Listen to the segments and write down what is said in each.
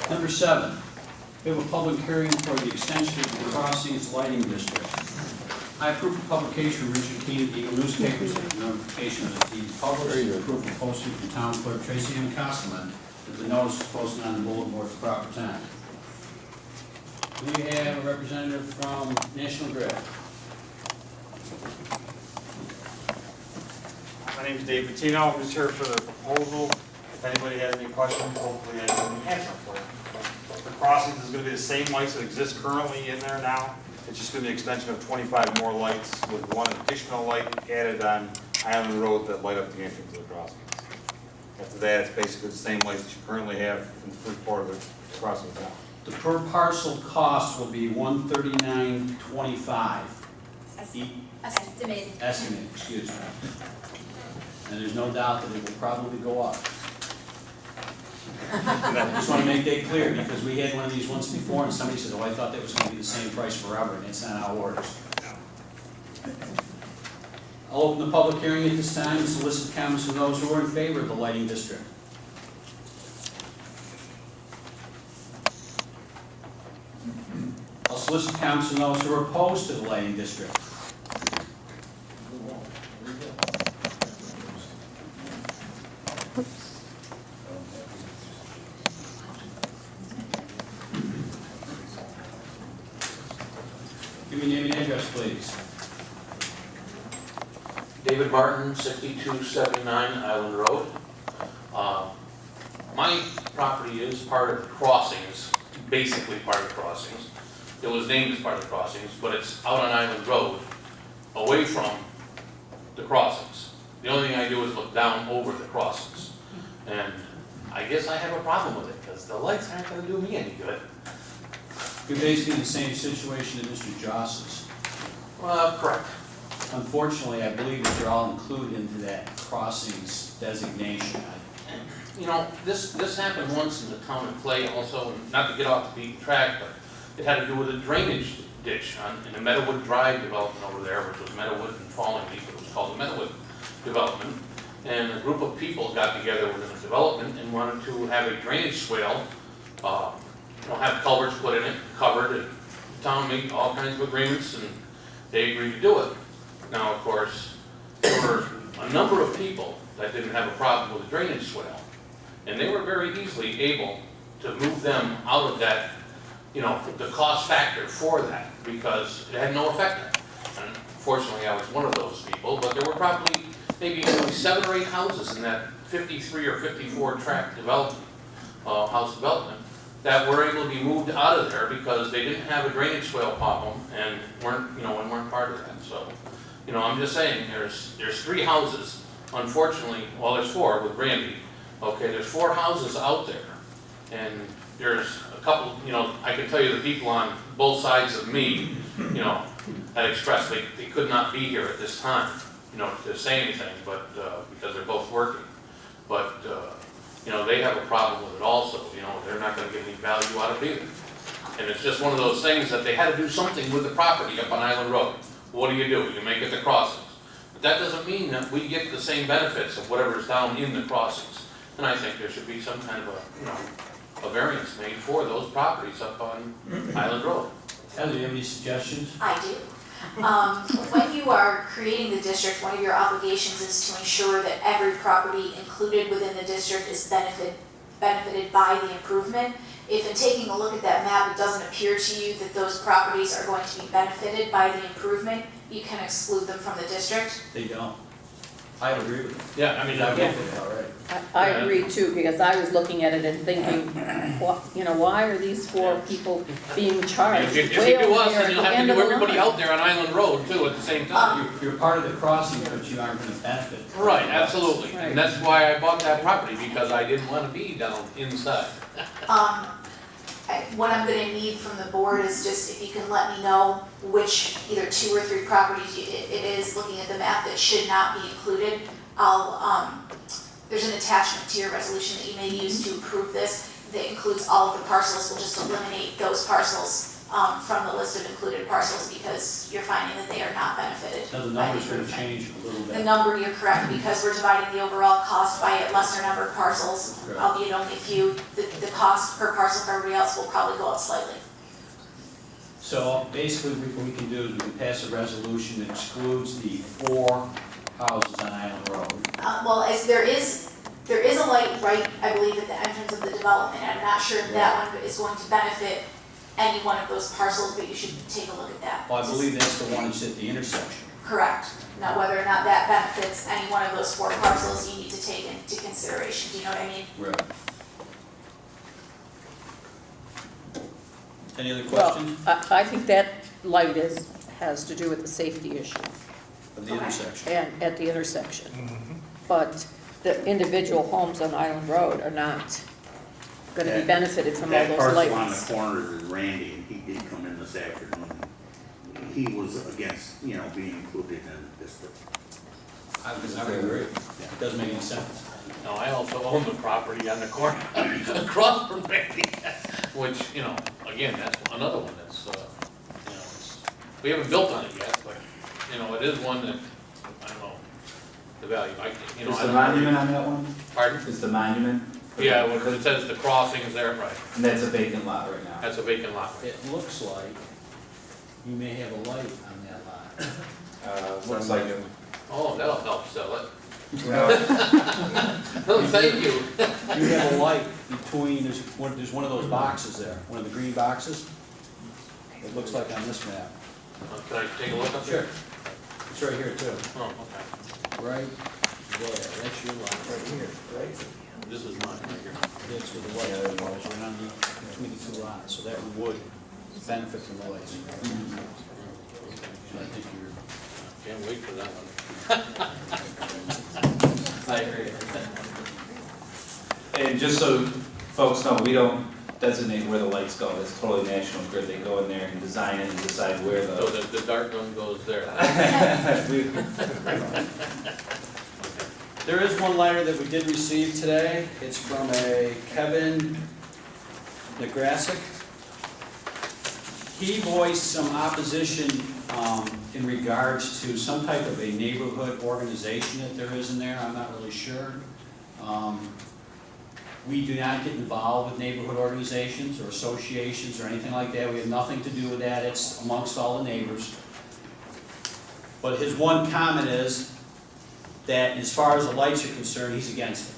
Number 7, we have a public hearing for the extension of the Crossings Lighting District. I approve the publication of Richard Keene of the Eagle newspapers and notification of the deed published. Approve the posting from Town Clerk Tracy M. Costelman that the notice is posted on the bulletin board at the proper time. Do we have a representative from National Grid? My name is Dave Patino. I'm just here for the proposal. If anybody has any questions, hopefully I can answer them for you. The crossings is going to be the same lights that exist currently in there now. It's just going to be an extension of 25 more lights with one additional light added on Island Road that light up the entrance to the crossings. After that, it's basically the same lights that you currently have in the first part of the crossing now. The per parcel cost will be $139.25. Estimate, excuse me. And there's no doubt that it will probably go up. I just want to make that clear, because we had one of these once before, and somebody said, oh, I thought that was going to be the same price forever, and it's not how it works. I'll open the public hearing at this time and solicit comments from those who are in favor of the lighting district. I'll solicit comments from those who are opposed to the lighting district. Give me your name and address, please. David Martin, 6279 Island Road. My property is part of the Crossings, basically part of the Crossings. It was named as part of the Crossings, but it's out on Island Road, away from the Crossings. The only thing I do is look down over the Crossings. And I guess I have a problem with it, because the lights aren't going to do me any good. You're basically in the same situation that Mr. Joss is. Correct. Unfortunately, I believe that you're all included into that crossings designation. You know, this happened once in the town of Clay also, and not to get off the beaten track, but it had to do with a drainage ditch in the Meadowwood Drive development over there, which was Meadowwood and Falling Leaf. It was called the Meadowwood development. And a group of people got together within the development and wanted to have a drainage swale, have culverts put in it, covered, and the town made all kinds of agreements, and they agreed to do it. Now, of course, there were a number of people that didn't have a problem with the drainage swale, and they were very easily able to move them out of that, the cost factor for that, because it had no effect. And fortunately, I was one of those people, but there were probably maybe only 7 or 8 houses in that 53 or 54 tract development, house development, that were able to be moved out of there because they didn't have a drainage swale problem and weren't part of that. So, I'm just saying, there's 3 houses, unfortunately, well, there's 4 with Randy. Okay, there's 4 houses out there, and there's a couple, I can tell you the people on both sides of me, had expressed they could not be here at this time, to say anything, but because they're both working. But they have a problem with it also. They're not going to get any value out of it either. And it's just one of those things that they had to do something with the property up on Island Road. What do? You make it the crossings. But that doesn't mean that we get the same benefits of whatever's down in the crossings. And I think there should be some kind of a variance made for those properties up on Island Road. Heather, do you have any suggestions? I do. When you are creating the district, one of your obligations is to ensure that every property included within the district is benefited by the improvement. If in taking a look at that map, it doesn't appear to you that those properties are going to be benefited by the improvement, you can exclude them from the district. They don't. I agree with you. Yeah, I mean, I yeah. voted already. I agree too, because I was looking at it and thinking, why are these 4 people being charged? If you way do over us, there then at you'll the have to end do of the everybody line. out there on Island Road too at the same time. You're part of the crossing, but you aren't going to benefit. Right, absolutely. Right. And that's why I bought that property, because I didn't want to be down inside. What I'm going to need from the board is just if you can let me know which either 2 or 3 properties it is, looking at the map, that should not be included. There's an attachment to your resolution that you may use to approve this that includes all of the parcels. We'll just eliminate those parcels from the list of included parcels because you're finding that they are not benefited. Now, the by number's gonna improvement. change a little The bit. number, you're correct, because we're dividing the overall cost by a lesser number of parcels, Correct. albeit only a few. The cost per parcel for everybody else will probably go up slightly. So basically, what we can do is we can pass a resolution that excludes the 4 houses on Island Road. Well, as there is a light right, I believe, at the entrance of the development. I'm not sure if that one is going to benefit any one of those parcels, but you should take a look at that. Well, I believe that's the one that's at the intersection. Correct. Now, whether or not that benefits any one of those 4 parcels, you need to take into consideration. Do you know what I mean? Right. Any other Well, questions I think that light has to do with the safety issue of the intersection? and at the intersection. But the individual homes on Island Road are not gonna be benefited from all That those parcel on the lights. corner is Randy, and he did come in this afternoon. He was against, being included in the district. I would agree. It doesn't make any sense. No, I also own the property on the corner across from Randy, which, again, that's another one that's, we haven't built on it yet, but, it is one that, I don't know, the value, I Is don't the know. monument on that one? Pardon? Is the monument? Yeah, well, it says the crossings there, right, And that's a vacant lot right now. that's a vacant lot. It looks like you may have a light on that lot. Looks like it. Oh, that'll help sell it. Well, Oh, thank you. You have a light between, there's one of those boxes there, one of the green boxes. It looks like on this map. Can I take a look up here? It's right here too. Oh, okay. Right there, that's your lot right here, right? This is mine right here. That's where the light goes, right on between the 2 lots, so that would benefit from the lights. So I think you're. Can't wait for that one. I agree. And just so folks know, we don't designate where the lights go. That's totally National Grid. They go in there and design it and decide where So the. the dark one goes there. There is one letter that we did receive today. It's from a Kevin Negrasic. He voiced some opposition in regards to some type of a neighborhood organization that there is in there. I'm not really sure. We do not get involved with neighborhood organizations or associations or anything like that. We have nothing to do with that. It's amongst all the neighbors. But his one comment is that as far as the lights are concerned, he's against it.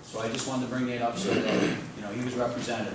So I just wanted to bring that up so that, he was represented.